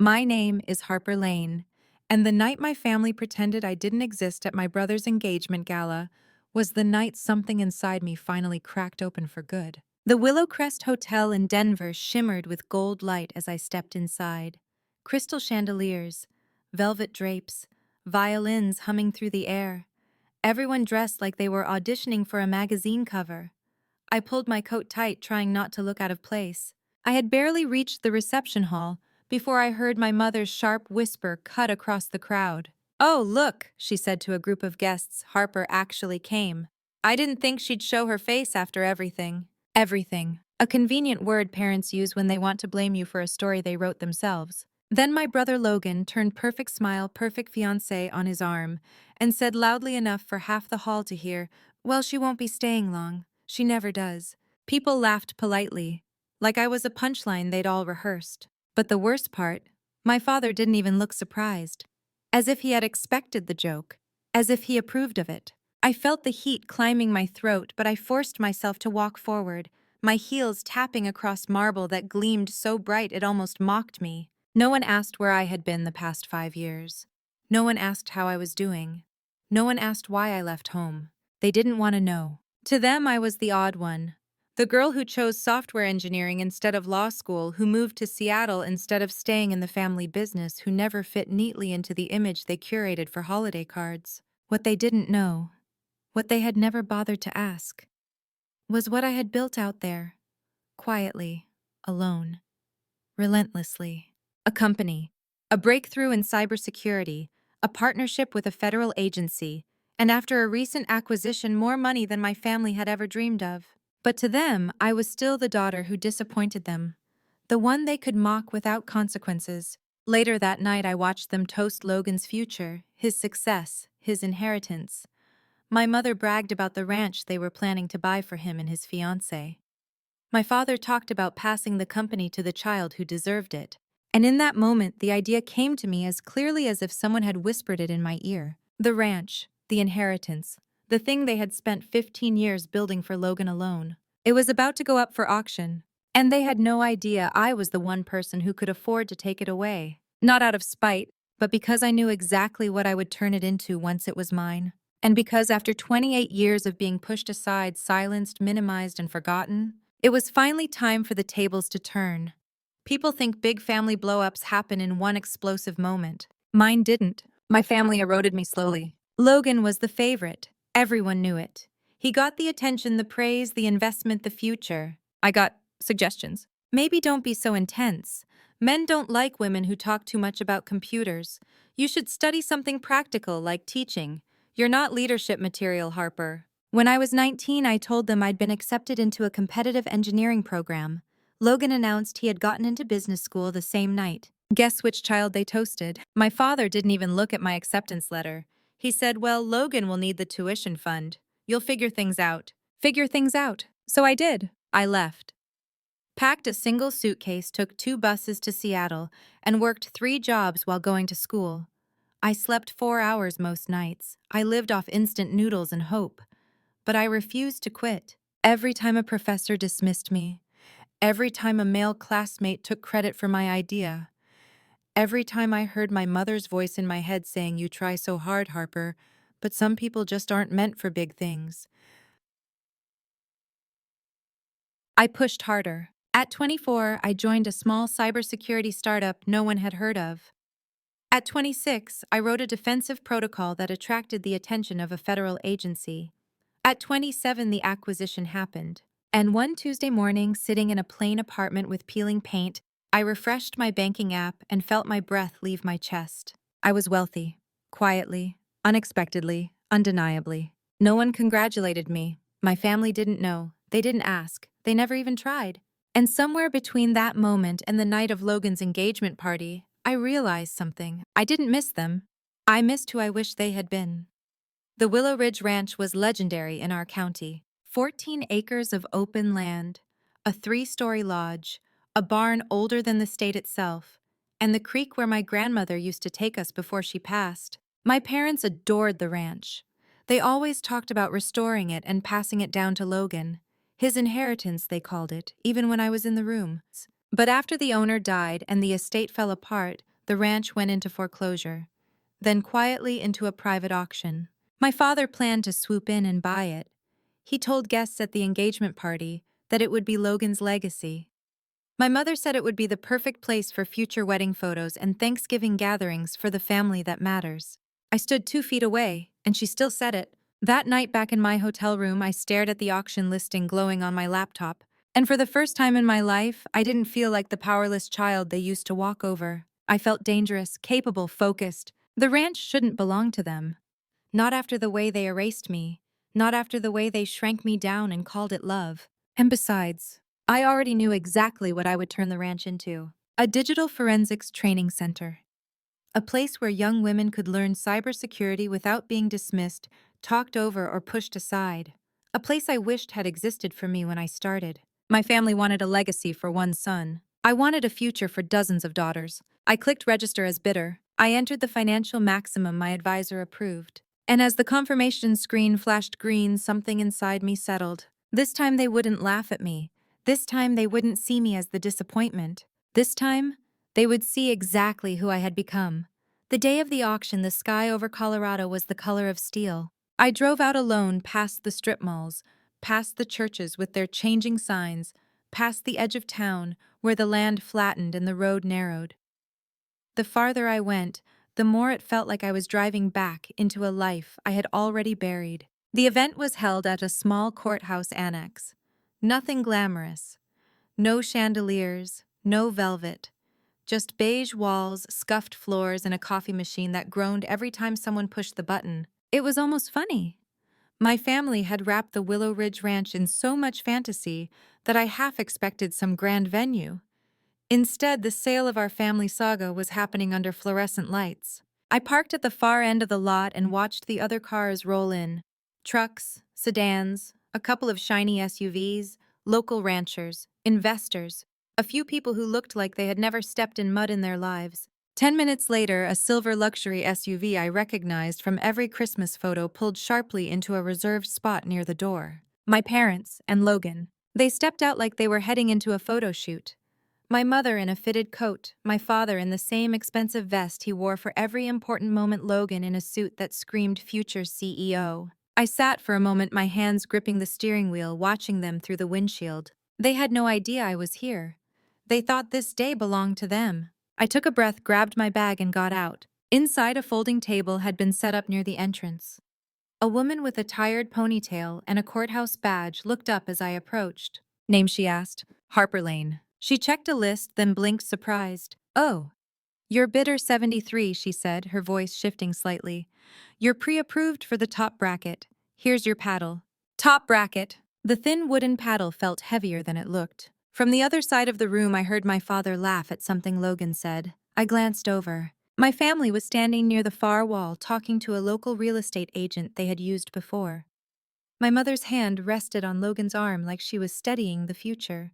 My name is Harper Lane, and the night my family pretended I didn't exist at my brother's engagement gala was the night something inside me finally cracked open for good. The Willow Crest Hotel in Denver shimmered with gold light as I stepped inside. Crystal chandeliers, velvet drapes, violins humming through the air. Everyone dressed like they were auditioning for a magazine cover. I pulled my coat tight, trying not to look out of place. I had barely reached the reception hall before I heard my mother's sharp whisper cut across the crowd. "Oh, look," she said to a group of guests. "Harper actually came. I didn't think she'd show her face after everything." Everything. A convenient word parents use when they want to blame you for a story they wrote themselves. Then my brother Logan turned perfect smile, perfect fiancé on his arm, and said loudly enough for half the hall to hear, "Well, she won't be staying long. She never does." People laughed politely, like I was a punchline they'd all rehearsed. But the worst part, my father didn't even look surprised. As if he had expected the joke. As if he approved of it. I felt the heat climbing my throat, but I forced myself to walk forward, my heels tapping across marble that gleamed so bright it almost mocked me. No one asked where I had been the past 5 years. No one asked how I was doing. No one asked why I left home. They didn't want to know. To them, I was the odd one. The girl who chose software engineering instead of law school, who moved to Seattle instead of staying in the family business, who never fit neatly into the image they curated for holiday cards. What they didn't know, what they had never bothered to ask, was what I had built out there, quietly, alone, relentlessly. A company, a breakthrough in cybersecurity, a partnership with a federal agency, and after a recent acquisition, more money than my family had ever dreamed of. But to them, I was still the daughter who disappointed them, the one they could mock without consequences. Later that night, I watched them toast Logan's future, his success, his inheritance. My mother bragged about the ranch they were planning to buy for him and his fiancée. My father talked about passing the company to the child who deserved it. And in that moment, the idea came to me as clearly as if someone had whispered it in my ear. The ranch, the inheritance, the thing they had spent 15 years building for Logan alone. It was about to go up for auction, and they had no idea I was the one person who could afford to take it away. Not out of spite, but because I knew exactly what I would turn it into once it was mine. And because after 28 years of being pushed aside, silenced, minimized, and forgotten, it was finally time for the tables to turn. People think big family blow-ups happen in one explosive moment. Mine didn't. My family eroded me slowly. Logan was the favorite. Everyone knew it. He got the attention, the praise, the investment, the future. I got suggestions. Maybe don't be so intense. Men don't like women who talk too much about computers. You should study something practical like teaching. You're not leadership material, Harper. When I was 19, I told them I'd been accepted into a competitive engineering program. Logan announced he had gotten into business school the same night. Guess which child they toasted? My father didn't even look at my acceptance letter. He said, "Well, Logan will need the tuition fund. You'll figure things out." Figure things out. So I did. I left. Packed a single suitcase, took 2 buses to Seattle, and worked 3 jobs while going to school. I slept 4 hours most nights. I lived off instant noodles and hope. But I refused to quit. Every time a professor dismissed me, every time a male classmate took credit for my idea, every time I heard my mother's voice in my head saying, "You try so hard, Harper, but some people just aren't meant for big things," I pushed harder. At 24, I joined a small cybersecurity startup no one had heard of. At 26, I wrote a defensive protocol that attracted the attention of a federal agency. At 27, the acquisition happened. And one Tuesday morning, sitting in a plain apartment with peeling paint, I refreshed my banking app and felt my breath leave my chest. I was wealthy. Quietly, unexpectedly, undeniably. No one congratulated me. My family didn't know. They didn't ask. They never even tried. And somewhere between that moment and the night of Logan's engagement party, I realized something. I didn't miss them. I missed who I wished they had been. The Willow Ridge Ranch was legendary in our county. 14 acres of open land, a 3-story lodge, a barn older than the state itself, and the creek where my grandmother used to take us before she passed. My parents adored the ranch. They always talked about restoring it and passing it down to Logan. His inheritance, they called it, even when I was in the room. But after the owner died and the estate fell apart, the ranch went into foreclosure, then quietly into a private auction. My father planned to swoop in and buy it. He told guests at the engagement party that it would be Logan's legacy. My mother said it would be the perfect place for future wedding photos and Thanksgiving gatherings for the family that matters. I stood 2 feet away, and she still said it. That night back in my hotel room, I stared at the auction listing glowing on my laptop, and for the first time in my life, I didn't feel like the powerless child they used to walk over. I felt dangerous, capable, focused. The ranch shouldn't belong to them. Not after the way they erased me. Not after the way they shrank me down and called it love. And besides, I already knew exactly what I would turn the ranch into. A digital forensics training center. A place where young women could learn cybersecurity without being dismissed, talked over, or pushed aside. A place I wished had existed for me when I started. My family wanted a legacy for one son. I wanted a future for dozens of daughters. I clicked register as bidder. I entered the financial maximum my advisor approved. And as the confirmation screen flashed green, something inside me settled. This time they wouldn't laugh at me. This time they wouldn't see me as the disappointment. This time, they would see exactly who I had become. The day of the auction, the sky over Colorado was the color of steel. I drove out alone past the strip malls, past the churches with their changing signs, past the edge of town where the land flattened and the road narrowed. The farther I went, the more it felt like I was driving back into a life I had already buried. The event was held at a small courthouse annex. Nothing glamorous. No chandeliers, no velvet. Just beige walls, scuffed floors, and a coffee machine that groaned every time someone pushed the button. It was almost funny. My family had wrapped the Willow Ridge Ranch in so much fantasy that I half expected some grand venue. Instead, the sale of our family saga was happening under fluorescent lights. I parked at the far end of the lot and watched the other cars roll in. Trucks, sedans, a couple of shiny SUVs, local ranchers, investors, a few people who looked like they had never stepped in mud in their lives. 10 minutes later, a silver luxury SUV I recognized from every Christmas photo pulled sharply into a reserved spot near the door. My parents and Logan. They stepped out like they were heading into a photo shoot. My mother in a fitted coat, my father in the same expensive vest he wore for every important moment, Logan in a suit that screamed future CEO. I sat for a moment, my hands gripping the steering wheel, watching them through the windshield. They had no idea I was here. They thought this day belonged to them. I took a breath, grabbed my bag, and got out. Inside, a folding table had been set up near the entrance. A woman with a tired ponytail and a courthouse badge looked up as I approached. Name, she asked. Harper Lane. She checked a list, then blinked surprised. Oh, you're bidder 73, she said, her voice shifting slightly. You're pre-approved for the top bracket. Here's your paddle. Top bracket. The thin wooden paddle felt heavier than it looked. From the other side of the room, I heard my father laugh at something Logan said. I glanced over. My family was standing near the far wall, talking to a local real estate agent they had used before. My mother's hand rested on Logan's arm like she was steadying the future.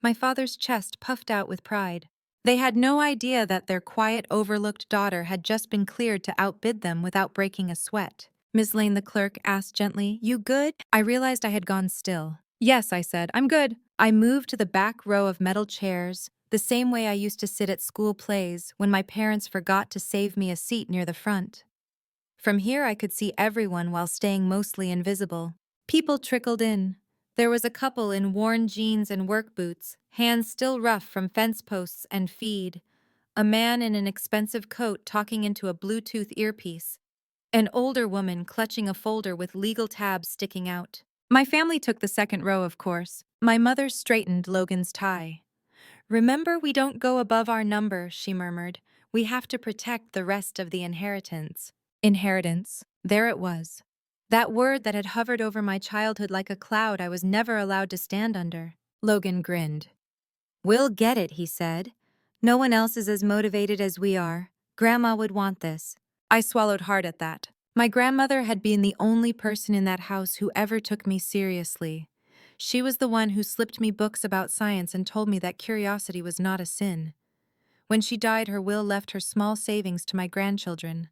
My father's chest puffed out with pride. They had no idea that their quiet, overlooked daughter had just been cleared to outbid them without breaking a sweat. Miss Lane, the clerk, asked gently, You good? I realized I had gone still. Yes, I said, I'm good. I moved to the back row of metal chairs, the same way I used to sit at school plays when my parents forgot to save me a seat near the front. From here I could see everyone while staying mostly invisible. People trickled in. There was a couple in worn jeans and work boots, hands still rough from fence posts and feed. A man in an expensive coat talking into a Bluetooth earpiece. An older woman clutching a folder with legal tabs sticking out. My family took the second row, of course. My mother straightened Logan's tie. Remember, we don't go above our number, she murmured. We have to protect the rest of the inheritance. Inheritance. There it was. That word that had hovered over my childhood like a cloud I was never allowed to stand under. Logan grinned. We'll get it, he said. No one else is as motivated as we are. Grandma would want this. I swallowed hard at that. My grandmother had been the only person in that house who ever took me seriously. She was the one who slipped me books about science and told me that curiosity was not a sin. When she died, her will left her small savings to my grandchildren.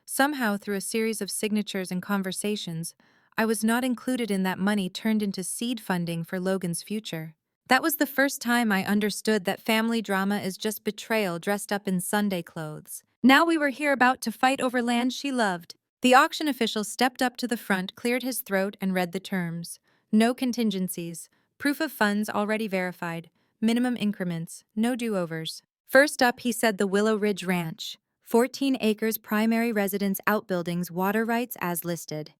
Somehow, through a series of signatures and conversations, I was not included in that money turned into seed funding for Logan's future. That was the first time I understood that family drama is just betrayal dressed up in Sunday clothes. Now we were here about to fight over land she loved. The auction official stepped up to the front, cleared his throat, and read the terms. No contingencies. Proof of funds already verified. Minimum increments. No do-overs. First up, he said the Willow Ridge Ranch. 14 acres, primary residence, outbuildings, water rights as listed.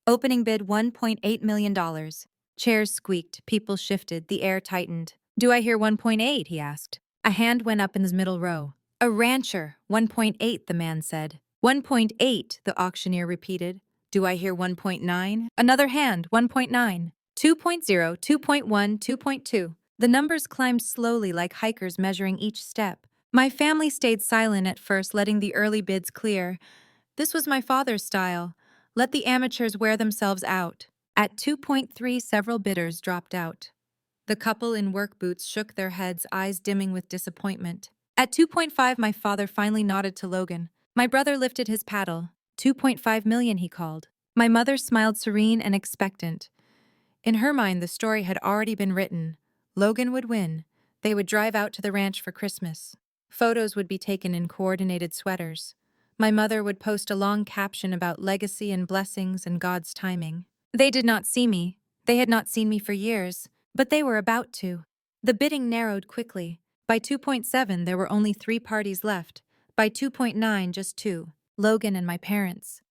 Opening bid $1.8 million. Chairs squeaked, people shifted, the air tightened. Do I hear 1.8? He asked. A hand went up in the middle row. A rancher, 1.8, the man said. 1.8, the auctioneer repeated. Do I hear 1.9? Another hand, 1.9. 2.0, 2.1, 2.2. The numbers climbed slowly like hikers measuring each step. My family stayed silent at first, letting the early bids clear. This was my father's style. Let the amateurs wear themselves out. At 2.3, several bidders dropped out. The couple in work boots shook their heads, eyes dimming with disappointment. At 2.5, my father finally nodded to Logan. My brother lifted his paddle. 2.5 million, he called. My mother smiled serene and expectant. In her mind, the story had already been written. Logan would win. They would drive out to the ranch for Christmas. Photos would be taken in coordinated sweaters. My mother would post a long caption about legacy and blessings and God's timing. They did not see me. They had not seen me for years, but they were about to. The bidding narrowed quickly. By 2.7, there were only 3 parties left. By 2.9, just 2, Logan and my parents.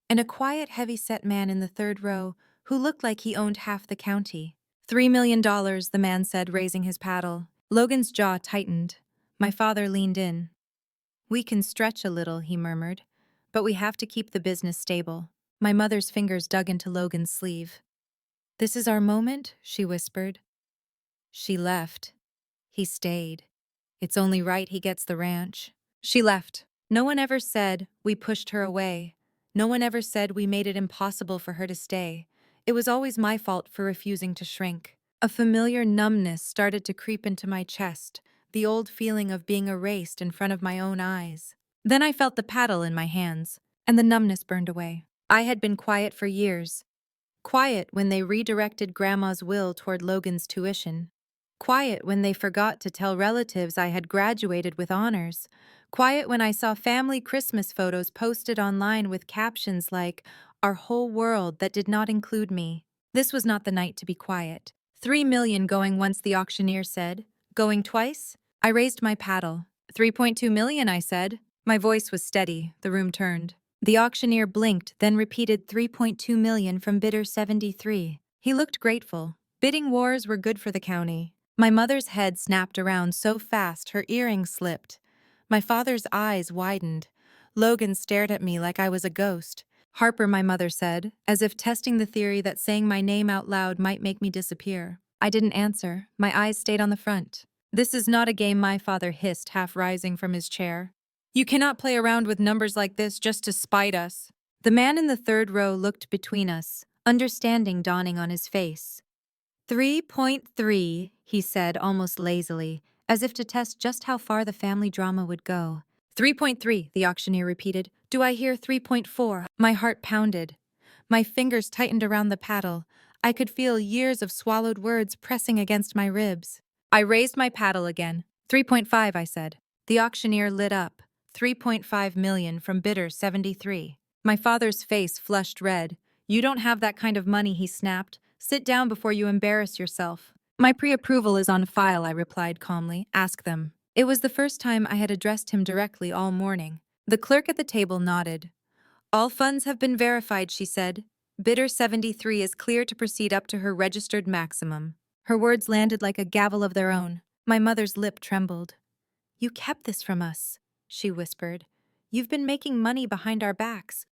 And a quiet, heavy-set man in the third row who looked like he owned half the county. $3 million, the man said, raising his paddle. Logan's jaw tightened. My father leaned in. We can stretch a little, he murmured, but we have to keep the business stable. My mother's fingers dug into Logan's sleeve. This is our moment, she whispered. She left. He stayed. It's only right he gets the ranch. She left. No one ever said we pushed her away. No one ever said we made it impossible for her to stay. It was always my fault for refusing to shrink. A familiar numbness started to creep into my chest, the old feeling of being erased in front of my own eyes. Then I felt the paddle in my hands, and the numbness burned away. I had been quiet for years. Quiet when they redirected Grandma's will toward Logan's tuition. Quiet when they forgot to tell relatives I had graduated with honors. Quiet when I saw family Christmas photos posted online with captions like, "Our whole world," that did not include me. This was not the night to be quiet. 3 million going once, the auctioneer said. Going twice? I raised my paddle. 3.2 million, I said. My voice was steady. The room turned. The auctioneer blinked, then repeated 3.2 million from bidder 73. He looked grateful. Bidding wars were good for the county. My mother's head snapped around so fast her earring slipped. My father's eyes widened. Logan stared at me like I was a ghost. Harper, my mother said, as if testing the theory that saying my name out loud might make me disappear. I didn't answer. My eyes stayed on the front. This is not a game, my father hissed, half rising from his chair. You cannot play around with numbers like this just to spite us. The man in the third row looked between us, understanding dawning on his face. 3.3, he said almost lazily, as if to test just how far the family drama would go. 3.3, the auctioneer repeated. Do I hear 3.4? My heart pounded. My fingers tightened around the paddle. I could feel years of swallowed words pressing against my ribs. I raised my paddle again. 3.5, I said. The auctioneer lit up. 3.5 million from bidder 73. My father's face flushed red. You don't have that kind of money, he snapped. Sit down before you embarrass yourself. My pre-approval is on file, I replied calmly. Ask them. It was the first time I had addressed him directly all morning. The clerk at the table nodded. All funds have been verified, she said. Bidder 73 is clear to proceed up to her registered maximum. Her words landed like a gavel of their own. My mother's lip trembled. You kept this from us, she whispered. You've been making money behind their backs.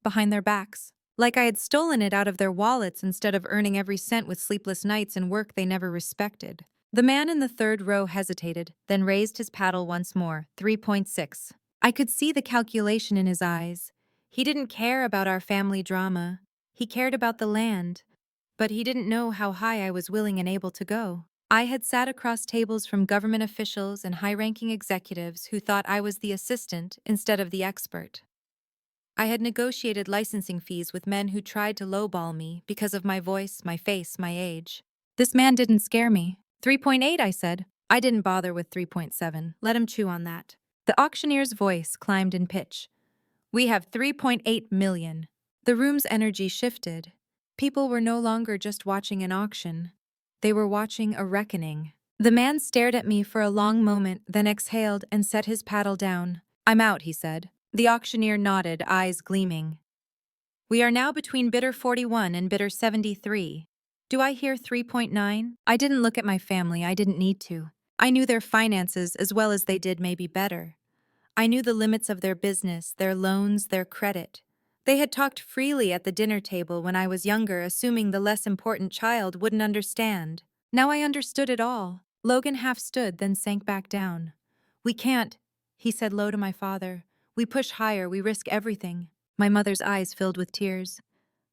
Like I had stolen it out of their wallets instead of earning every cent with sleepless nights and work they never respected. The man in the third row hesitated, then raised his paddle once more. 3.6. I could see the calculation in his eyes. He didn't care about our family drama. He cared about the land. But he didn't know how high I was willing and able to go. I had sat across tables from government officials and high-ranking executives who thought I was the assistant instead of the expert. I had negotiated licensing fees with men who tried to lowball me because of my voice, my face, my age. This man didn't scare me. 3.8, I said. I didn't bother with 3.7. Let him chew on that. The auctioneer's voice climbed in pitch. We have 3.8 million. The room's energy shifted. People were no longer just watching an auction. They were watching a reckoning. The man stared at me for a long moment, then exhaled and set his paddle down. I'm out, he said. The auctioneer nodded, eyes gleaming. We are now between bidder 41 and bidder 73. Do I hear 3.9? I didn't look at my family, I didn't need to. I knew their finances as well as they did, maybe better. I knew the limits of their business, their loans, their credit. They had talked freely at the dinner table when I was younger, assuming the less important child wouldn't understand. Now I understood it all. Logan half stood, then sank back down. We can't, he said low to my father. We push higher, we risk everything. My mother's eyes filled with tears.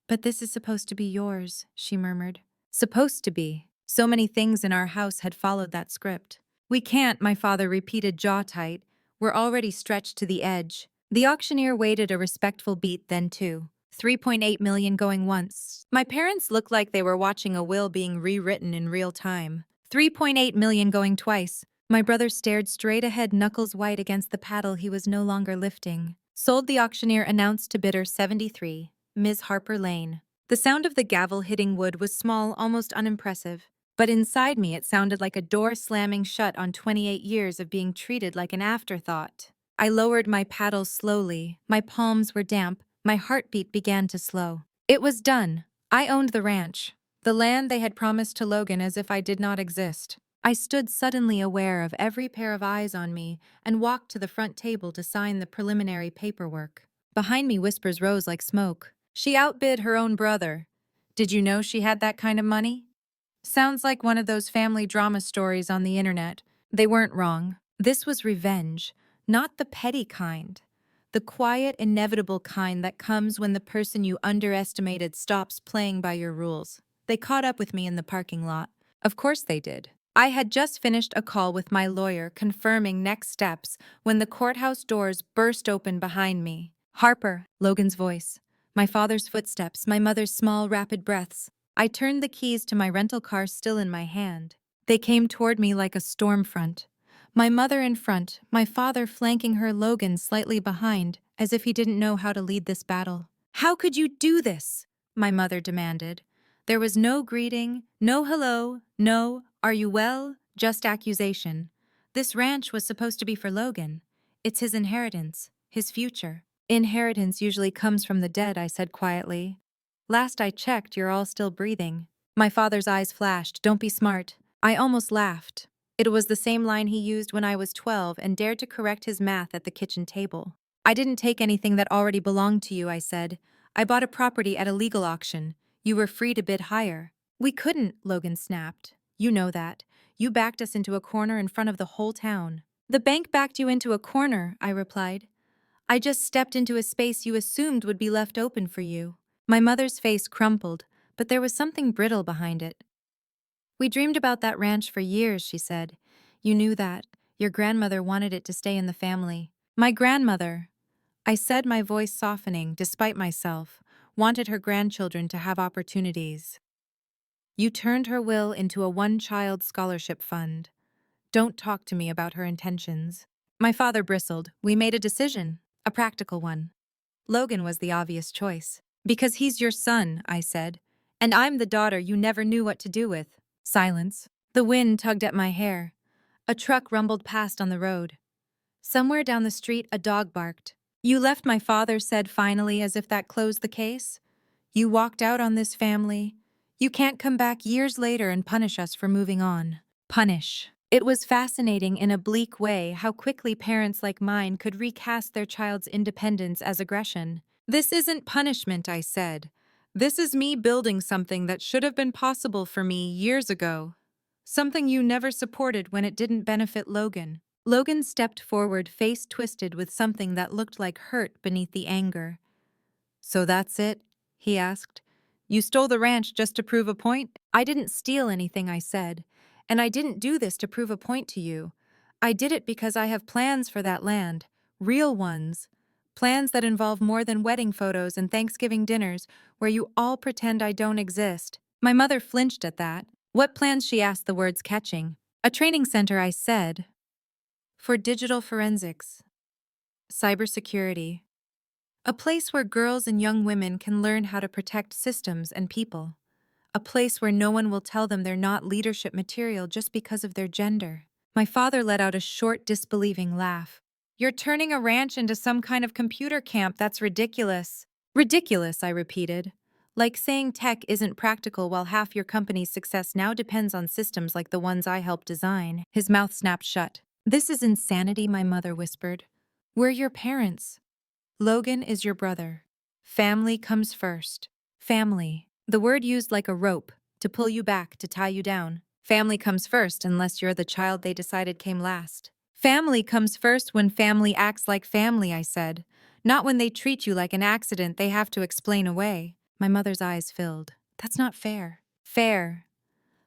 But this is supposed to be yours, she murmured. Supposed to be. So many things in our house had followed that script. We can't, my father repeated, jaw tight. We're already stretched to the edge. The auctioneer waited a respectful beat, then two. 3.8 million going once. My parents looked like they were watching a will being rewritten in real time. 3.8 million going twice. My brother stared straight ahead, knuckles white against the paddle he was no longer lifting. Sold, the auctioneer announced to bidder 73, Ms. Harper Lane. The sound of the gavel hitting wood was small, almost unimpressive. But inside me, it sounded like a door slamming shut on 28 years of being treated like an afterthought. I lowered my paddle slowly. My palms were damp. My heartbeat began to slow. It was done. I owned the ranch, the land they had promised to Logan, as if I did not exist. I stood suddenly aware of every pair of eyes on me and walked to the front table to sign the preliminary paperwork. Behind me, whispers rose like smoke. She outbid her own brother. Did you know she had that kind of money? Sounds like one of those family drama stories on the internet. They weren't wrong. This was revenge, not the petty kind. The quiet, inevitable kind that comes when the person you underestimated stops playing by your rules. They caught up with me in the parking lot. Of course they did. I had just finished a call with my lawyer confirming next steps when the courthouse doors burst open behind me. Harper, Logan's voice. My father's footsteps, my mother's small, rapid breaths. I turned the keys to my rental car still in my hand. They came toward me like a storm front. My mother in front, my father flanking her, Logan slightly behind, as if he didn't know how to lead this battle. How could you do this? My mother demanded. There was no greeting, no hello, no, are you well, just accusation. This ranch was supposed to be for Logan. It's his inheritance, his future. Inheritance usually comes from the dead, I said quietly. Last I checked, you're all still breathing. My father's eyes flashed. Don't be smart. I almost laughed. It was the same line he used when I was 12 and dared to correct his math at the kitchen table. I didn't take anything that already belonged to you, I said. I bought a property at a legal auction. You were free to bid higher. We couldn't, Logan snapped. You know that. You backed us into a corner in front of the whole town. The bank backed you into a corner, I replied. I just stepped into a space you assumed would be left open for you. My mother's face crumpled, but there was something brittle behind it. We dreamed about that ranch for years, she said. You knew that. Your grandmother wanted it to stay in the family. My grandmother, I said, my voice softening, despite myself, wanted her grandchildren to have opportunities. You turned her will into a one-child scholarship fund. Don't talk to me about her intentions. My father bristled. We made a decision, a practical one. Logan was the obvious choice. Because he's your son, I said. And I'm the daughter you never knew what to do with. Silence. The wind tugged at my hair. A truck rumbled past on the road. Somewhere down the street, a dog barked. You left, my father said finally, as if that closed the case. You walked out on this family. You can't come back years later and punish us for moving on. Punish. It was fascinating in a bleak way how quickly parents like mine could recast their child's independence as aggression. This isn't punishment, I said. This is me building something that should have been possible for me years ago. Something you never supported when it didn't benefit Logan. Logan stepped forward, face twisted with something that looked like hurt beneath the anger. So that's it? He asked. You stole the ranch just to prove a point? I didn't steal anything, I said. And I didn't do this to prove a point to you. I did it because I have plans for that land. Real ones. Plans that involve more than wedding photos and Thanksgiving dinners where you all pretend I don't exist. My mother flinched at that. What plans, she asked, the words catching. A training center, I said. For digital forensics, cybersecurity. A place where girls and young women can learn how to protect systems and people. A place where no one will tell them they're not leadership material just because of their gender. My father let out a short, disbelieving laugh. You're turning a ranch into some kind of computer camp. That's ridiculous. Ridiculous, I repeated. Like saying tech isn't practical while half your company's success now depends on systems like the ones I helped design. His mouth snapped shut. This is insanity, my mother whispered. We're your parents. Logan is your brother. Family comes first. Family. The word used like a rope, to pull you back, to tie you down. Family comes first unless you're the child they decided came last. Family comes first when family acts like family, I said. Not when they treat you like an accident they have to explain away. My mother's eyes filled. That's not fair. Fair.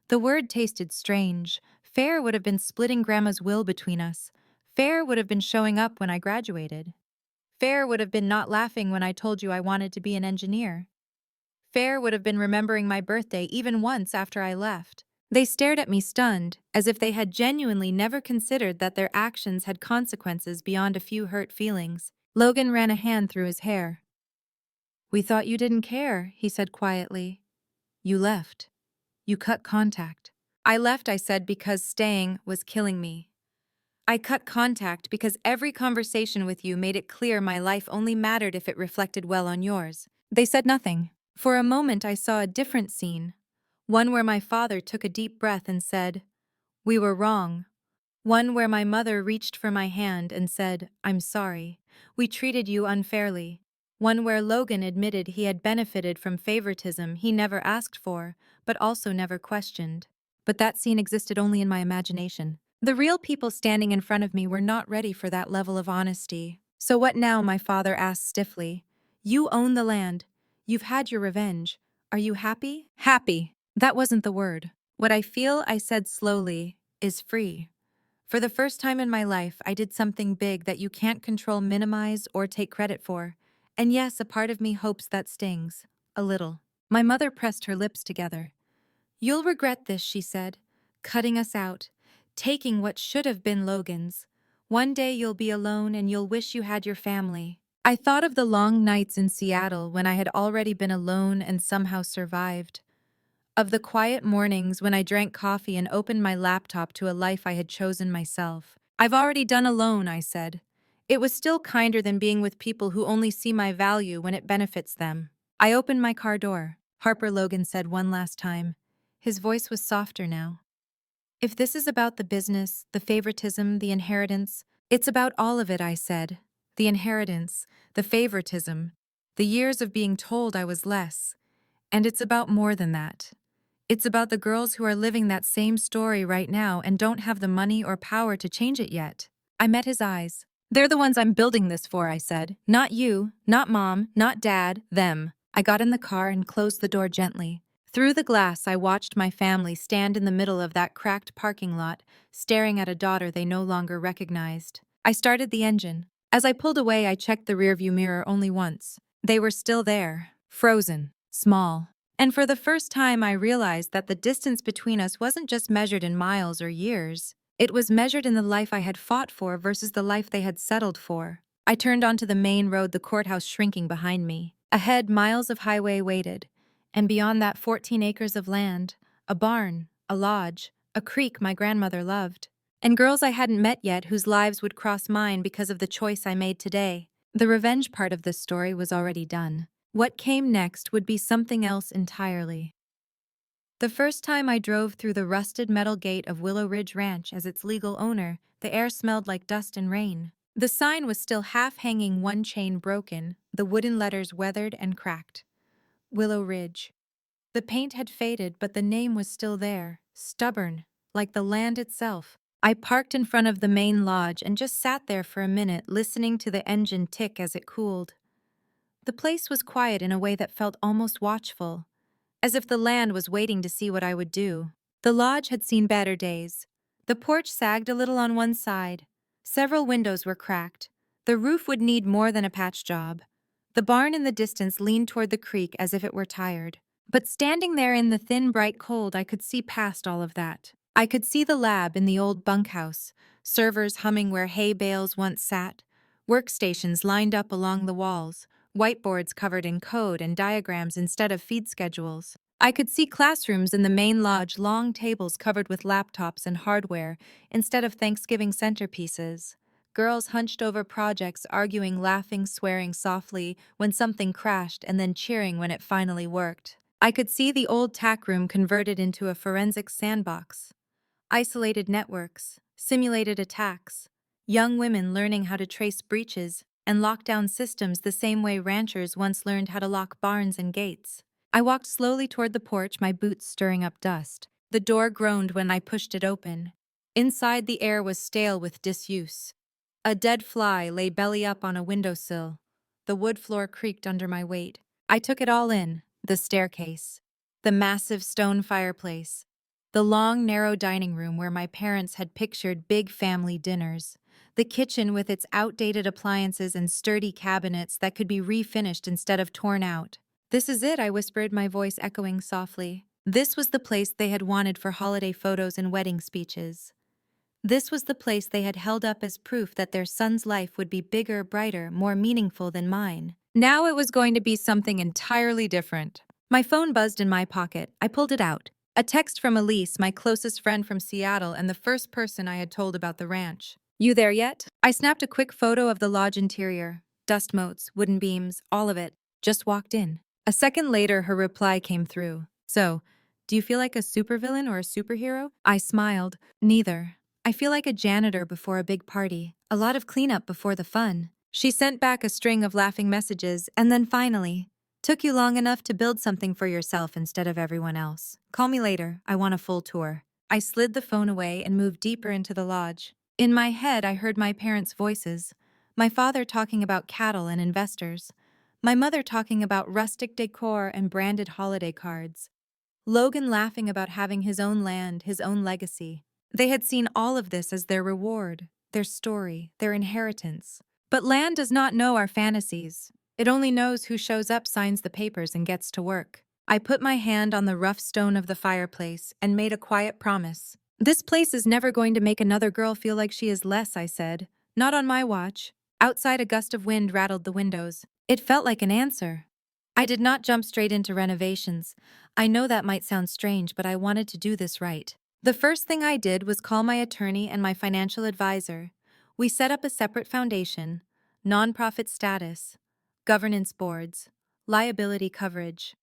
The word tasted strange. Fair would have been splitting Grandma's will between us. Fair would have been showing up when I graduated. Fair would have been not laughing when I told you I wanted to be an engineer. Fair would have been remembering my birthday even once after I left. They stared at me stunned, as if they had genuinely never considered that their actions had consequences beyond a few hurt feelings. Logan ran a hand through his hair. We thought you didn't care, he said quietly. You left. You cut contact. I left, I said, because staying was killing me. I cut contact because every conversation with you made it clear my life only mattered if it reflected well on yours. They said nothing. For a moment I saw a different scene, one where my father took a deep breath and said, "We were wrong." One where my mother reached for my hand and said, "I'm sorry. We treated you unfairly." One where Logan admitted he had benefited from favoritism he never asked for, but also never questioned. But that scene existed only in my imagination. The real people standing in front of me were not ready for that level of honesty. So what now? My father asked stiffly. You own the land. You've had your revenge. Are you happy? Happy. That wasn't the word. What I feel, I said slowly, is free. For the first time in my life, I did something big that you can't control, minimize, or take credit for. And yes, a part of me hopes that stings. A little. My mother pressed her lips together. You'll regret this, she said, cutting us out, taking what should have been Logan's. One day you'll be alone and you'll wish you had your family. I thought of the long nights in Seattle when I had already been alone and somehow survived. Of the quiet mornings when I drank coffee and opened my laptop to a life I had chosen myself. I've already done alone, I said. It was still kinder than being with people who only see my value when it benefits them. I opened my car door. Harper, Logan said one last time. His voice was softer now. If this is about the business, the favoritism, the inheritance, it's about all of it, I said. The inheritance, the favoritism, the years of being told I was less. And it's about more than that. It's about the girls who are living that same story right now and don't have the money or power to change it yet. I met his eyes. They're the ones I'm building this for, I said. Not you, not mom, not dad, them. I got in the car and closed the door gently. Through the glass, I watched my family stand in the middle of that cracked parking lot, staring at a daughter they no longer recognized. I started the engine. As I pulled away, I checked the rearview mirror only once. They were still there, frozen, small. And for the first time, I realized that the distance between us wasn't just measured in miles or years. It was measured in the life I had fought for versus the life they had settled for. I turned onto the main road, the courthouse shrinking behind me. Ahead, miles of highway waited. And beyond that, 14 acres of land, a barn, a lodge, a creek my grandmother loved. And girls I hadn't met yet whose lives would cross mine because of the choice I made today. The revenge part of this story was already done. What came next would be something else entirely. The first time I drove through the rusted metal gate of Willow Ridge Ranch as its legal owner, the air smelled like dust and rain. The sign was still half hanging, one chain broken, the wooden letters weathered and cracked. Willow Ridge. The paint had faded, but the name was still there, stubborn, like the land itself. I parked in front of the main lodge and just sat there for a minute, listening to the engine tick as it cooled. The place was quiet in a way that felt almost watchful, as if the land was waiting to see what I would do. The lodge had seen better days. The porch sagged a little on one side. Several windows were cracked. The roof would need more than a patch job. The barn in the distance leaned toward the creek as if it were tired. But standing there in the thin, bright cold, I could see past all of that. I could see the lab in the old bunkhouse, servers humming where hay bales once sat, workstations lined up along the walls, whiteboards covered in code and diagrams instead of feed schedules. I could see classrooms in the main lodge, long tables covered with laptops and hardware instead of Thanksgiving centerpieces. Girls hunched over projects, arguing, laughing, swearing softly when something crashed, and then cheering when it finally worked. I could see the old tack room converted into a forensic sandbox. Isolated networks, simulated attacks, young women learning how to trace breaches and lock down systems the same way ranchers once learned how to lock barns and gates. I walked slowly toward the porch, my boots stirring up dust. The door groaned when I pushed it open. Inside, the air was stale with disuse. A dead fly lay belly up on a windowsill. The wood floor creaked under my weight. I took it all in: the staircase, the massive stone fireplace, the long, narrow dining room where my parents had pictured big family dinners, the kitchen with its outdated appliances and sturdy cabinets that could be refinished instead of torn out. "This is it," I whispered, my voice echoing softly. This was the place they had wanted for holiday photos and wedding speeches. This was the place they had held up as proof that their son's life would be bigger, brighter, more meaningful than mine. Now it was going to be something entirely different. My phone buzzed in my pocket. I pulled it out. A text from Elise, my closest friend from Seattle and the first person I had told about the ranch. "You there yet?" I snapped a quick photo of the lodge interior. Dust motes, wooden beams, all of it. "Just walked in." A second later, her reply came through. "So, do you feel like a supervillain or a superhero?" I smiled. "Neither. I feel like a janitor before a big party. A lot of cleanup before the fun." She sent back a string of laughing messages, and then finally, "Took you long enough to build something for yourself instead of everyone else. Call me later. I want a full tour." I slid the phone away and moved deeper into the lodge. In my head, I heard my parents' voices. My father talking about cattle and investors. My mother talking about rustic decor and branded holiday cards. Logan laughing about having his own land, his own legacy. They had seen all of this as their reward, their story, their inheritance. But land does not know our fantasies. It only knows who shows up, signs the papers, and gets to work. I put my hand on the rough stone of the fireplace and made a quiet promise. "This place is never going to make another girl feel like she is less," I said. "Not on my watch." Outside, a gust of wind rattled the windows. It felt like an answer. I did not jump straight into renovations. I know that might sound strange, but I wanted to do this right. The first thing I did was call my attorney and my financial advisor. We set up a separate foundation, nonprofit status, governance boards, liability coverage.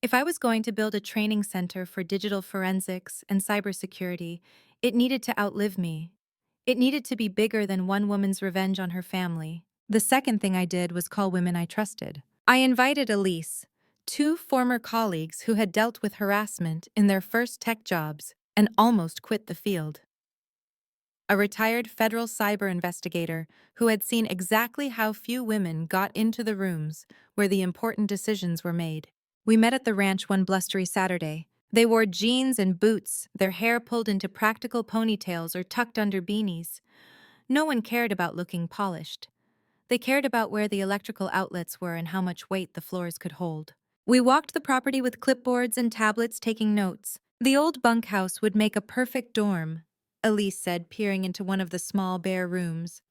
If I was going to build a training center for digital forensics and cybersecurity, it needed to outlive me. It needed to be bigger than one woman's revenge on her family. The second thing I did was call women I trusted. I invited Elise, two former colleagues who had dealt with harassment in their first tech jobs and almost quit the field. A retired federal cyber investigator who had seen exactly how few women got into the rooms where the important decisions were made. We met at the ranch one blustery Saturday. They wore jeans and boots, their hair pulled into practical ponytails or tucked under beanies. No one cared about looking polished. They cared about where the electrical outlets were and how much weight the floors could hold. We walked the property with clipboards and tablets, taking notes. "The old bunkhouse would make a perfect dorm," Elise said, peering into one of the small, bare rooms.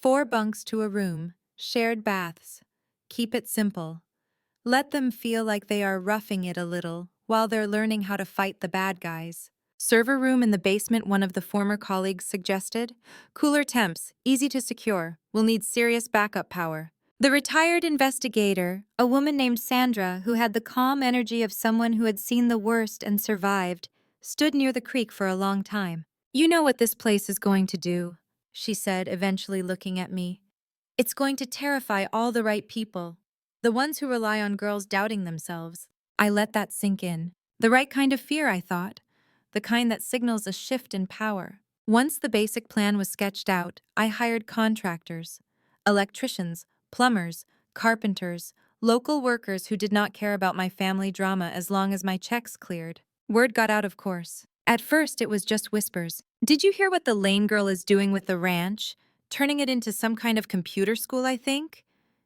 "4 bunks to a room, shared baths. Keep it simple. Let them feel like they are roughing it a little while they're learning how to fight the bad guys." "Server room in the basement," one of the former colleagues suggested. "Cooler temps, easy to secure. We'll need serious backup power." The retired investigator, a woman named Sandra who had the calm energy of someone who had seen the worst and survived, stood near the creek for a long time. "You know what this place is going to do," she said, eventually looking at me. "It's going to terrify all the right people. The ones who rely on girls doubting themselves." I let that sink in. The right kind of fear, I thought. The kind that signals a shift in power. Once the basic plan was sketched out, I hired contractors. Electricians, plumbers, carpenters, local workers who did not care about my family drama as long as my checks cleared. Word got out, of course. At first, it was just whispers. "Did you hear what the Lane girl is doing with the ranch? Turning it into some kind of computer school, I think?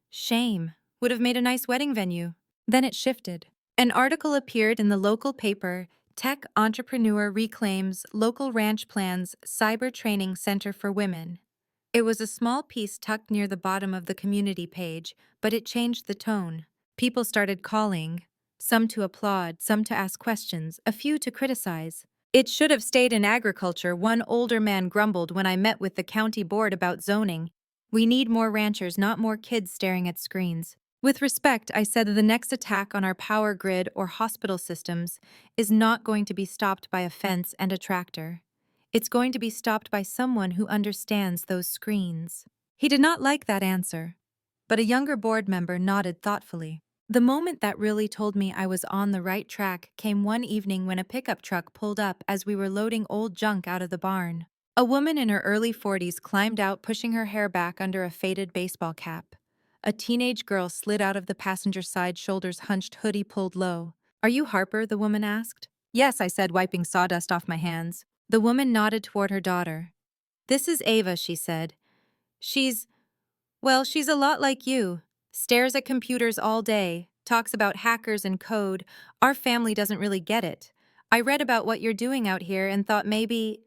Shame. Would have made a nice wedding venue." Then it shifted. An article appeared in the local paper. Tech entrepreneur reclaims local ranch plans cyber training center for women. It was a small piece tucked near the bottom of the community page, but it changed the tone. People started calling, some to applaud, some to ask questions, a few to criticize. It should have stayed in agriculture, one older man grumbled when I met with the county board about zoning. We need more ranchers, not more kids staring at screens. With respect, I said that the next attack on our power grid or hospital systems is not going to be stopped by a fence and a tractor. It's going to be stopped by someone who understands those screens. He did not like that answer, but a younger board member nodded thoughtfully. The moment that really told me I was on the right track came one evening when a pickup truck pulled up as we were loading old junk out of the barn. A woman in her early 40s climbed out, pushing her hair back under a faded baseball cap. A teenage girl slid out of the passenger side, shoulders hunched, hoodie pulled low. "Are you Harper?" the woman asked. "Yes," I said, wiping sawdust off my hands. The woman nodded toward her daughter. "This is Ava," she said. She's a lot like you. Stares at computers all day, talks about hackers and code. Our family doesn't really get it. I read about what you're doing out here and thought maybe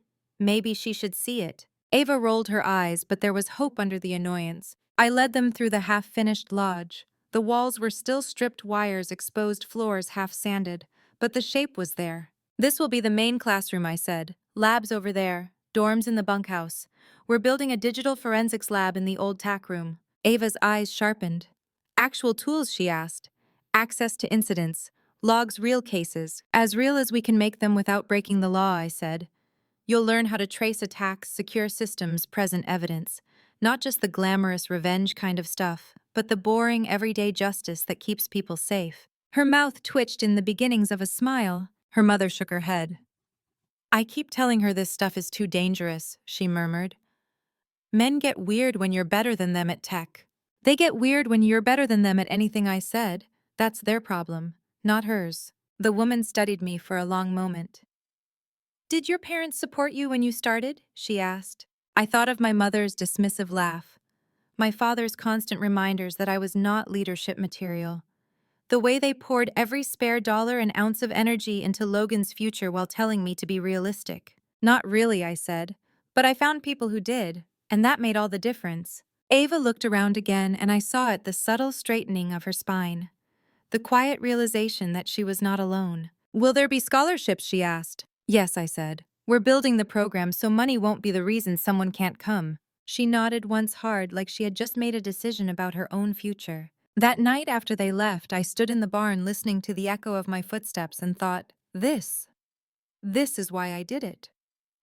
she should see it." Ava rolled her eyes, but there was hope under the annoyance. I led them through the half-finished lodge. The walls were still stripped wires, exposed floors half sanded, but the shape was there. "This will be the main classroom," I said. "Labs over there, dorms in the bunkhouse. We're building a digital forensics lab in the old tack room." Ava's eyes sharpened. "Actual tools?" she asked. "Access to incidents, logs, real cases. As real as we can make them without breaking the law," I said. "You'll learn how to trace attacks, secure systems, present evidence. Not just the glamorous revenge kind of stuff, but the boring, everyday justice that keeps people safe." Her mouth twitched in the beginnings of a smile. Her mother shook her head. "I keep telling her this stuff is too dangerous," she murmured. "Men get weird when you're better than them at tech. They get weird when you're better than them at anything," I said. "That's their problem, not hers." The woman studied me for a long moment. "Did your parents support you when you started?" she asked. I thought of my mother's dismissive laugh, my father's constant reminders that I was not leadership material, the way they poured every spare dollar and ounce of energy into Logan's future while telling me to be realistic. "Not really," I said, "but I found people who did, and that made all the difference." Ava looked around again, and I saw it, the subtle straightening of her spine, the quiet realization that she was not alone. "Will there be scholarships?" she asked. "Yes," I said. "We're building the program so money won't be the reason someone can't come." She nodded once hard, like she had just made a decision about her own future. That night after they left, I stood in the barn listening to the echo of my footsteps and thought, this is why I did it.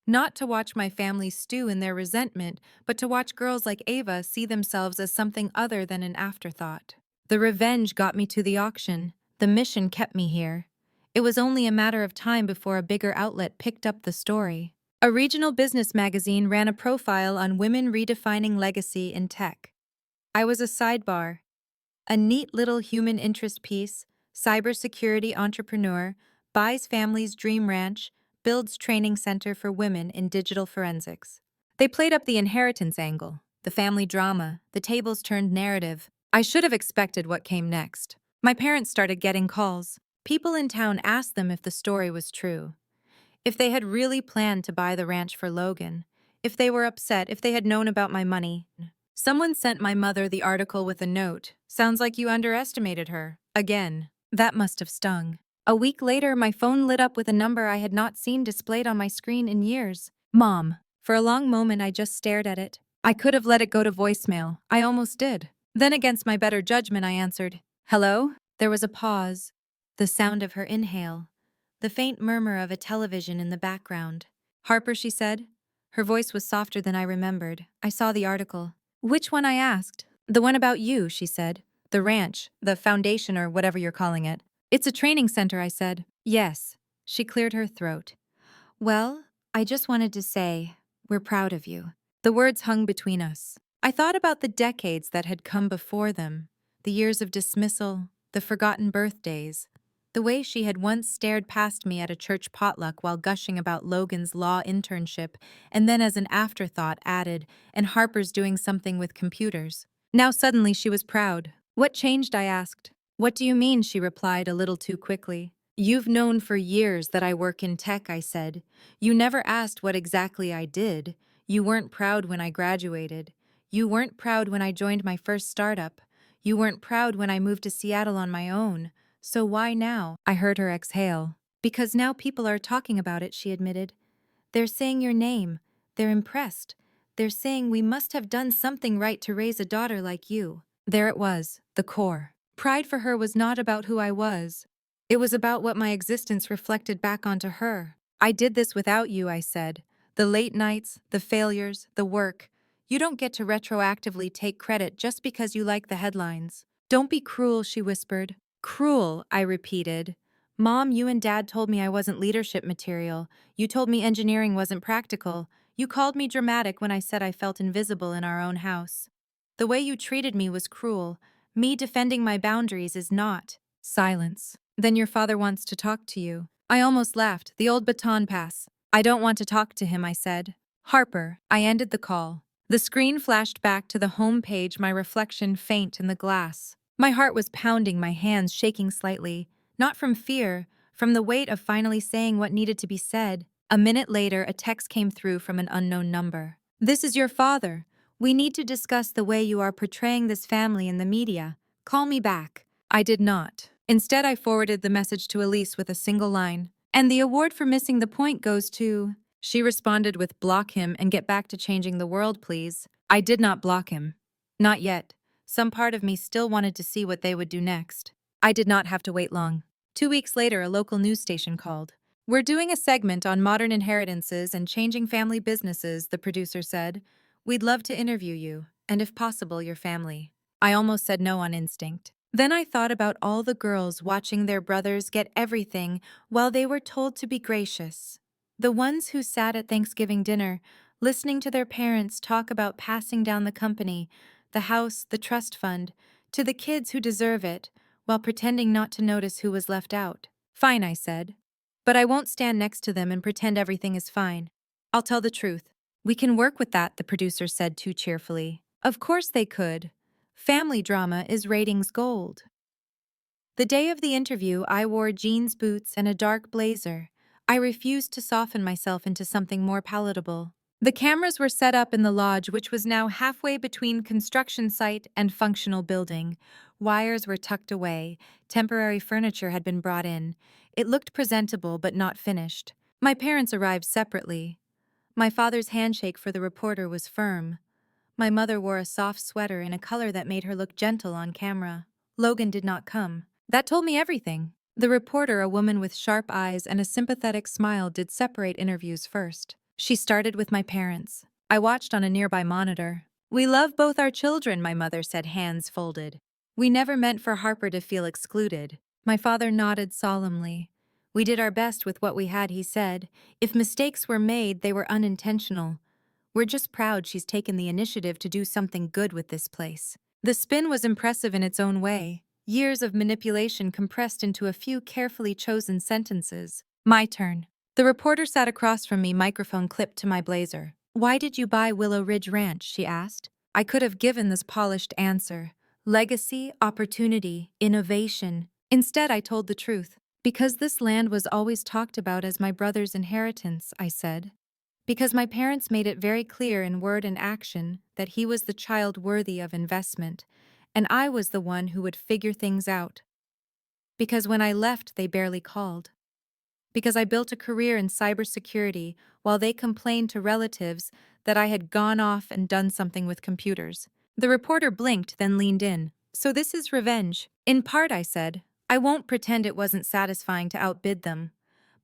Not to watch my family stew in their resentment, but to watch girls like Ava see themselves as something other than an afterthought. The revenge got me to the auction. The mission kept me here. It was only a matter of time before a bigger outlet picked up the story. A regional business magazine ran a profile on women redefining legacy in tech. I was a sidebar. A neat little human interest piece: cybersecurity entrepreneur, buys family's dream ranch, builds training center for women in digital forensics. They played up the inheritance angle, the family drama, the tables turned narrative. I should have expected what came next. My parents started getting calls. People in town asked them if the story was true, if they had really planned to buy the ranch for Logan, if they were upset, if they had known about my money. Someone sent my mother the article with a note. "Sounds like you underestimated her." Again. That must have stung. A week later, my phone lit up with a number I had not seen displayed on my screen in years. "Mom." For a long moment, I just stared at it. I could have let it go to voicemail. I almost did. Then, against my better judgment, I answered. "Hello?" There was a pause. The sound of her inhale. The faint murmur of a television in the background. "Harper," she said. Her voice was softer than I remembered. I saw the article. "Which one?" I asked. "The one about you," she said. "The ranch, the foundation, or whatever you're calling it." "It's a training center," I said. "Yes." She cleared her throat. "Well, I just wanted to say, we're proud of you." The words hung between us. I thought about the decades that had come before them, the years of dismissal, the forgotten birthdays, the way she had once stared past me at a church potluck while gushing about Logan's law internship, and then as an afterthought added, "And Harper's doing something with computers." Now suddenly she was proud. "What changed?" I asked. What do you mean? She replied a little too quickly. You've known for years that I work in tech, I said. You never asked what exactly I did. You weren't proud when I graduated. You weren't proud when I joined my first startup. You weren't proud when I moved to Seattle on my own. So why now? I heard her exhale. Because now people are talking about it, she admitted. They're saying your name. They're impressed. They're saying we must have done something right to raise a daughter like you. There it was, the core. Pride for her was not about who I was. It was about what my existence reflected back onto her. I did this without you, I said. The late nights, the failures, the work. You don't get to retroactively take credit just because you like the headlines. Don't be cruel, she whispered. Cruel, I repeated. Mom, you and Dad told me I wasn't leadership material. You told me engineering wasn't practical. You called me dramatic when I said I felt invisible in our own house. The way you treated me was cruel. Me defending my boundaries is not. Silence. Then your father wants to talk to you. I almost laughed, the old baton pass. I don't want to talk to him, I said. Harper, I ended the call. The screen flashed back to the home page, my reflection faint in the glass. My heart was pounding, my hands shaking slightly. Not from fear, from the weight of finally saying what needed to be said. A minute later, a text came through from an unknown number. This is your father. We need to discuss the way you are portraying this family in the media. Call me back. I did not. Instead, I forwarded the message to Elise with a single line. And the award for missing the point goes to... She responded with block him and get back to changing the world, please. I did not block him. Not yet. Some part of me still wanted to see what they would do next. I did not have to wait long. 2 weeks later, a local news station called. We're doing a segment on modern inheritances and changing family businesses, the producer said. We'd love to interview you, and if possible, your family. I almost said no on instinct. Then I thought about all the girls watching their brothers get everything while they were told to be gracious. The ones who sat at Thanksgiving dinner, listening to their parents talk about passing down the company, the house, the trust fund, to the kids who deserve it, while pretending not to notice who was left out. Fine, I said. But I won't stand next to them and pretend everything is fine. I'll tell the truth. We can work with that, the producer said too cheerfully. Of course they could. Family drama is ratings gold. The day of the interview, I wore jeans, boots, and a dark blazer. I refused to soften myself into something more palatable. The cameras were set up in the lodge, which was now halfway between construction site and functional building. Wires were tucked away. Temporary furniture had been brought in. It looked presentable but not finished. My parents arrived separately. My father's handshake for the reporter was firm. My mother wore a soft sweater in a color that made her look gentle on camera. Logan did not come. That told me everything. The reporter, a woman with sharp eyes and a sympathetic smile, did separate interviews first. She started with my parents. I watched on a nearby monitor. We love both our children, my mother said, hands folded. We never meant for Harper to feel excluded. My father nodded solemnly. We did our best with what we had, he said. If mistakes were made, they were unintentional. We're just proud she's taken the initiative to do something good with this place. The spin was impressive in its own way. Years of manipulation compressed into a few carefully chosen sentences. My turn. The reporter sat across from me, microphone clipped to my blazer. Why did you buy Willow Ridge Ranch, she asked. I could have given this polished answer. Legacy, opportunity, innovation. Instead, I told the truth. Because this land was always talked about as my brother's inheritance, I said. Because my parents made it very clear in word and action that he was the child worthy of investment, and I was the one who would figure things out. Because when I left, they barely called. Because I built a career in cybersecurity while they complained to relatives that I had gone off and done something with computers. The reporter blinked, then leaned in. So this is revenge. In part, I said. I won't pretend it wasn't satisfying to outbid them.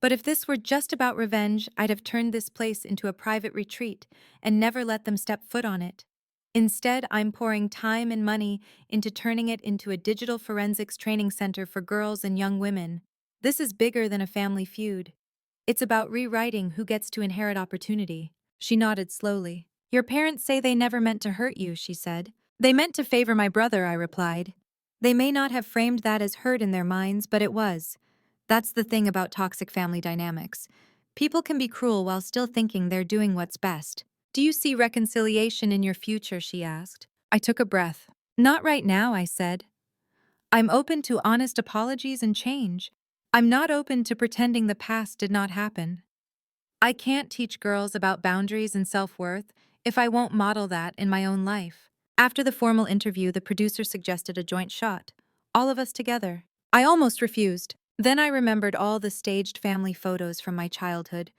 But if this were just about revenge, I'd have turned this place into a private retreat and never let them step foot on it. Instead, I'm pouring time and money into turning it into a digital forensics training center for girls and young women. This is bigger than a family feud. It's about rewriting who gets to inherit opportunity. She nodded slowly. Your parents say they never meant to hurt you, she said. They meant to favor my brother, I replied. They may not have framed that as hurt in their minds, but it was. That's the thing about toxic family dynamics. People can be cruel while still thinking they're doing what's best. Do you see reconciliation in your future, she asked. I took a breath. Not right now, I said. I'm open to honest apologies and change. I'm not open to pretending the past did not happen. I can't teach girls about boundaries and self-worth if I won't model that in my own life. After the formal interview, the producer suggested a joint shot. All of us together. I almost refused. Then I remembered all the staged family photos from my childhood,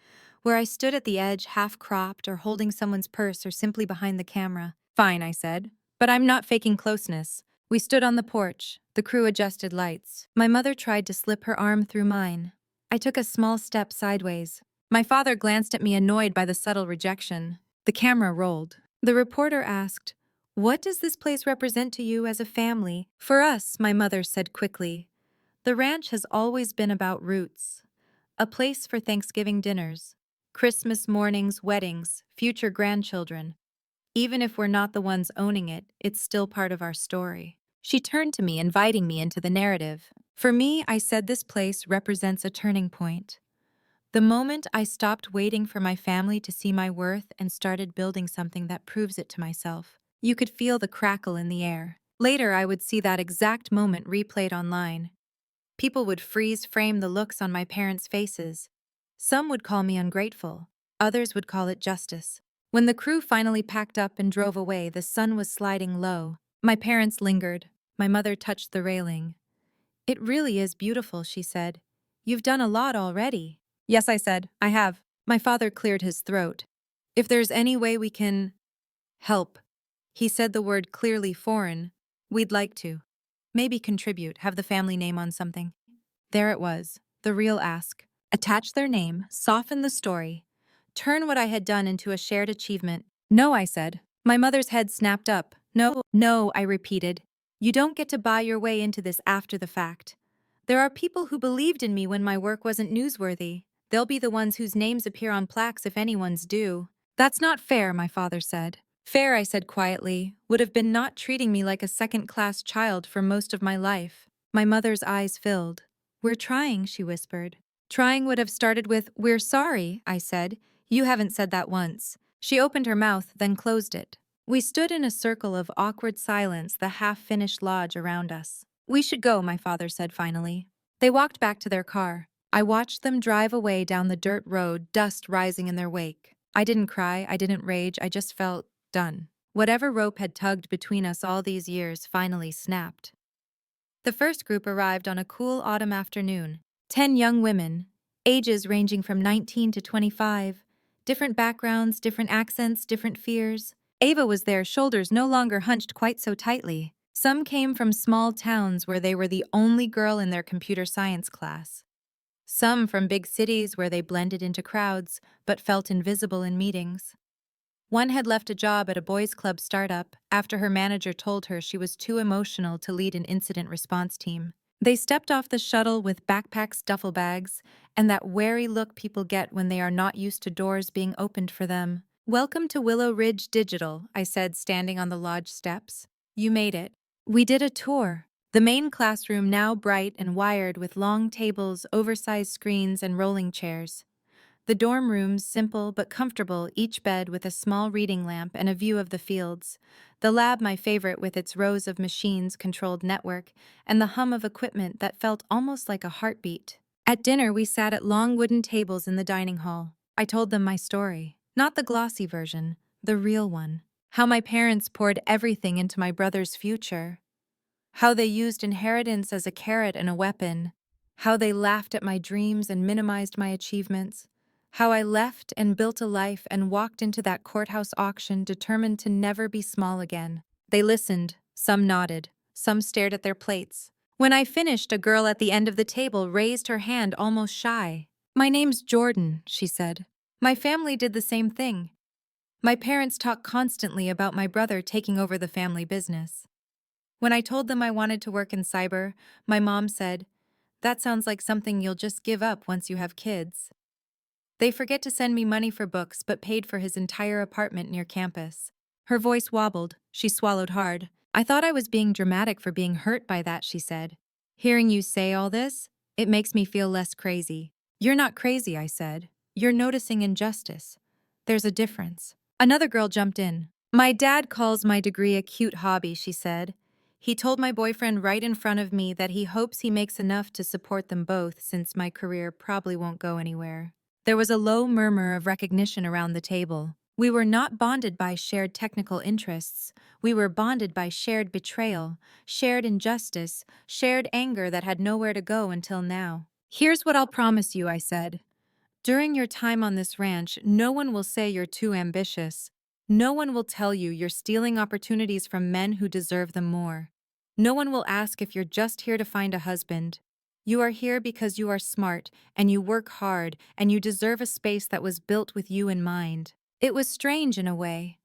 where I stood at the edge half-cropped or holding someone's purse or simply behind the camera. Fine, I said. But I'm not faking closeness. We stood on the porch. The crew adjusted lights. My mother tried to slip her arm through mine. I took a small step sideways. My father glanced at me, annoyed by the subtle rejection. The camera rolled. The reporter asked, "What does this place represent to you as a family?" "For us," my mother said quickly, "the ranch has always been about roots. A place for Thanksgiving dinners, Christmas mornings, weddings, future grandchildren. Even if we're not the ones owning it, it's still part of our story." She turned to me, inviting me into the narrative. For me, I said, this place represents a turning point. The moment I stopped waiting for my family to see my worth and started building something that proves it to myself. You could feel the crackle in the air. Later, I would see that exact moment replayed online. People would freeze frame the looks on my parents' faces. Some would call me ungrateful. Others would call it justice. When the crew finally packed up and drove away, the sun was sliding low. My parents lingered. My mother touched the railing. "It really is beautiful," she said. "You've done a lot already." "Yes," I said, "I have." My father cleared his throat. "If there's any way we can help," he said the word clearly foreign, "we'd like to. Maybe contribute, have the family name on something." There it was, the real ask. Attach their name, soften the story, turn what I had done into a shared achievement. "No," I said. My mother's head snapped up. "No, no," I repeated. "You don't get to buy your way into this after the fact. There are people who believed in me when my work wasn't newsworthy. They'll be the ones whose names appear on plaques if anyone's do." "That's not fair," my father said. "Fair," I said quietly, "would have been not treating me like a second-class child for most of my life." My mother's eyes filled. "We're trying," she whispered. "Trying" would have started with, "We're sorry," I said. "You haven't said that once." She opened her mouth, then closed it. We stood in a circle of awkward silence, the half-finished lodge around us. "We should go," my father said finally. They walked back to their car. I watched them drive away down the dirt road, dust rising in their wake. I didn't cry, I didn't rage, I just felt done. Whatever rope had tugged between us all these years finally snapped. The first group arrived on a cool autumn afternoon. 10 young women, ages ranging from 19 to 25, different backgrounds, different accents, different fears. Ava was there, shoulders no longer hunched quite so tightly. Some came from small towns where they were the only girl in their computer science class. Some from big cities where they blended into crowds but felt invisible in meetings. One had left a job at a boys' club startup after her manager told her she was too emotional to lead an incident response team. They stepped off the shuttle with backpacks, duffel bags, and that wary look people get when they are not used to doors being opened for them. "Welcome to Willow Ridge Digital," I said, standing on the lodge steps. "You made it." We did a tour. The main classroom, now bright and wired with long tables, oversized screens, and rolling chairs. The dorm rooms, simple but comfortable, each bed with a small reading lamp and a view of the fields. The lab, my favorite, with its rows of machines, controlled network, and the hum of equipment that felt almost like a heartbeat. At dinner, we sat at long wooden tables in the dining hall. I told them my story. Not the glossy version, the real one. How my parents poured everything into my brother's future. How they used inheritance as a carrot and a weapon. How they laughed at my dreams and minimized my achievements. How I left and built a life and walked into that courthouse auction determined to never be small again. They listened, some nodded, some stared at their plates. When I finished, a girl at the end of the table raised her hand, almost shy. "My name's Jordan," she said. My family did the same thing. My parents talked constantly about my brother taking over the family business. When I told them I wanted to work in cyber, my mom said, "That sounds like something you'll just give up once you have kids." They forget to send me money for books but paid for his entire apartment near campus. Her voice wobbled. She swallowed hard. "I thought I was being dramatic for being hurt by that," she said. "Hearing you say all this, it makes me feel less crazy." "You're not crazy," I said. "You're noticing injustice. There's a difference." Another girl jumped in. "My dad calls my degree a cute hobby," she said. He told my boyfriend right in front of me that he hopes he makes enough to support them both since my career probably won't go anywhere. There was a low murmur of recognition around the table. We were not bonded by shared technical interests. We were bonded by shared betrayal, shared injustice, shared anger that had nowhere to go until now. Here's what I'll promise you, I said. During your time on this ranch, no one will say you're too ambitious. No one will tell you you're stealing opportunities from men who deserve them more. No one will ask if you're just here to find a husband. You are here because you are smart, and you work hard, and you deserve a space that was built with you in mind. It was strange in a way.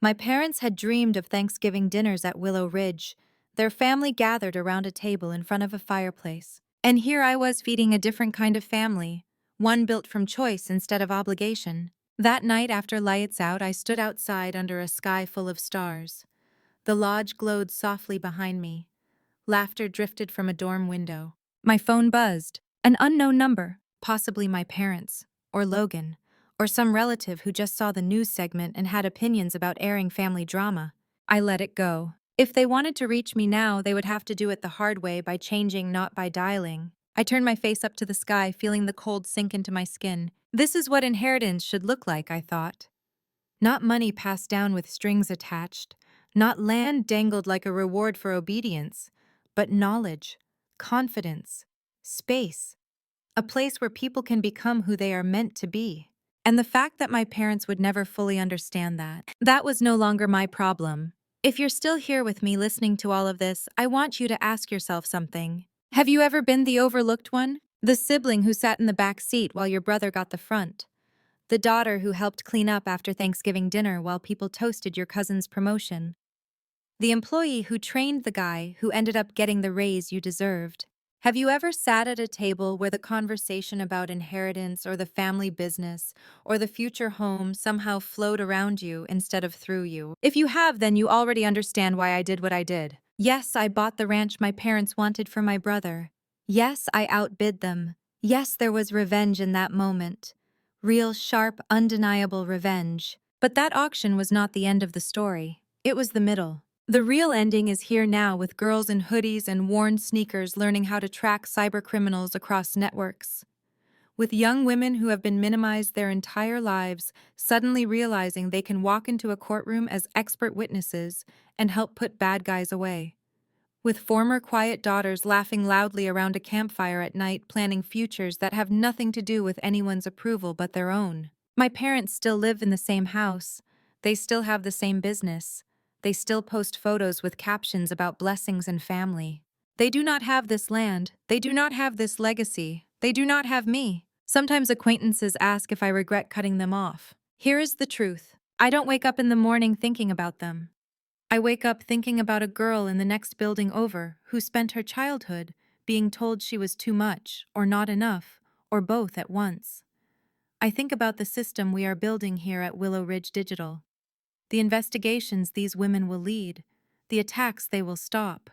My parents had dreamed of Thanksgiving dinners at Willow Ridge, their family gathered around a table in front of a fireplace. And here I was feeding a different kind of family, one built from choice instead of obligation. That night after lights out, I stood outside under a sky full of stars. The lodge glowed softly behind me. Laughter drifted from a dorm window. My phone buzzed. An unknown number, possibly my parents, or Logan, or some relative who just saw the news segment and had opinions about airing family drama. I let it go. If they wanted to reach me now, they would have to do it the hard way by changing, not by dialing. I turned my face up to the sky, feeling the cold sink into my skin. This is what inheritance should look like, I thought. Not money passed down with strings attached, not land dangled like a reward for obedience, but knowledge, confidence, space, a place where people can become who they are meant to be. And the fact that my parents would never fully understand that was no longer my problem. If you're still here with me listening to all of this, I want you to ask yourself something. Have you ever been the overlooked one? The sibling who sat in the back seat while your brother got the front? The daughter who helped clean up after Thanksgiving dinner while people toasted your cousin's promotion? The employee who trained the guy who ended up getting the raise you deserved? Have you ever sat at a table where the conversation about inheritance or the family business or the future home somehow flowed around you instead of through you? If you have, then you already understand why I did what I did. Yes, I bought the ranch my parents wanted for my brother. Yes, I outbid them. Yes, there was revenge in that moment. Real, sharp, undeniable revenge. But that auction was not the end of the story. It was the middle. The real ending is here now, with girls in hoodies and worn sneakers learning how to track cybercriminals across networks. With young women who have been minimized their entire lives suddenly realizing they can walk into a courtroom as expert witnesses and help put bad guys away. With former quiet daughters laughing loudly around a campfire at night, planning futures that have nothing to do with anyone's approval but their own. My parents still live in the same house. They still have the same business. They still post photos with captions about blessings and family. They do not have this land. They do not have this legacy. They do not have me. Sometimes acquaintances ask if I regret cutting them off. Here is the truth. I don't wake up in the morning thinking about them. I wake up thinking about a girl in the next building over who spent her childhood being told she was too much, or not enough, or both at once. I think about the system we are building here at Willow Ridge Digital, the investigations these women will lead, the attacks they will stop,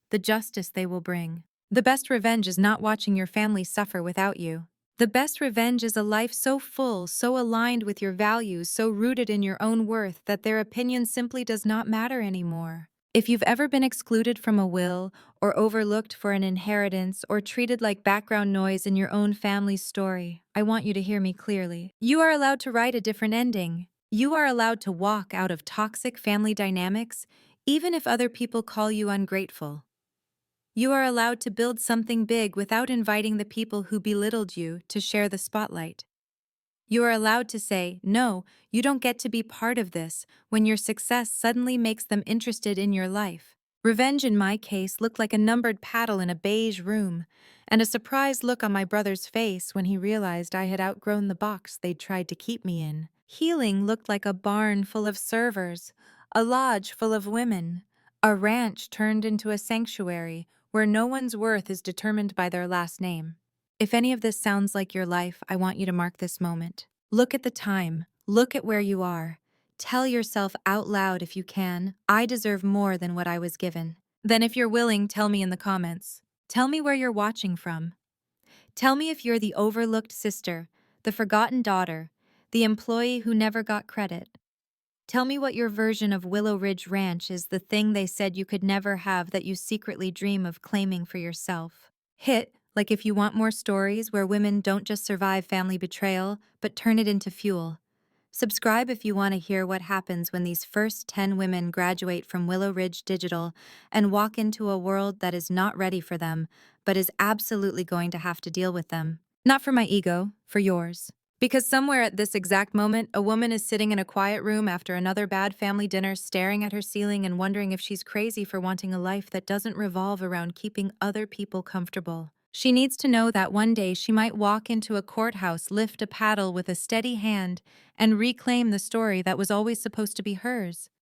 the justice they will bring. The best revenge is not watching your family suffer without you. The best revenge is a life so full, so aligned with your values, so rooted in your own worth that their opinion simply does not matter anymore. If you've ever been excluded from a will, or overlooked for an inheritance, or treated like background noise in your own family's story, I want you to hear me clearly. You are allowed to write a different ending. You are allowed to walk out of toxic family dynamics, even if other people call you ungrateful. You are allowed to build something big without inviting the people who belittled you to share the spotlight. You are allowed to say, no, you don't get to be part of this, when your success suddenly makes them interested in your life. Revenge in my case looked like a numbered paddle in a beige room, and a surprised look on my brother's face when he realized I had outgrown the box they'd tried to keep me in. Healing looked like a barn full of servers, a lodge full of women, a ranch turned into a sanctuary where no one's worth is determined by their last name. If any of this sounds like your life, I want you to mark this moment. Look at the time. Look at where you are. Tell yourself out loud if you can, I deserve more than what I was given. Then if you're willing, tell me in the comments. Tell me where you're watching from. Tell me if you're the overlooked sister, the forgotten daughter, the employee who never got credit. Tell me what your version of Willow Ridge Ranch is, the thing they said you could never have that you secretly dream of claiming for yourself. Hit, like if you want more stories where women don't just survive family betrayal, but turn it into fuel. Subscribe if you want to hear what happens when these first 10 women graduate from Willow Ridge Digital and walk into a world that is not ready for them, but is absolutely going to have to deal with them. Not for my ego, for yours. Because somewhere at this exact moment, a woman is sitting in a quiet room after another bad family dinner, staring at her ceiling and wondering if she's crazy for wanting a life that doesn't revolve around keeping other people comfortable. She needs to know that one day she might walk into a courthouse, lift a paddle with a steady hand, and reclaim the story that was always supposed to be hers.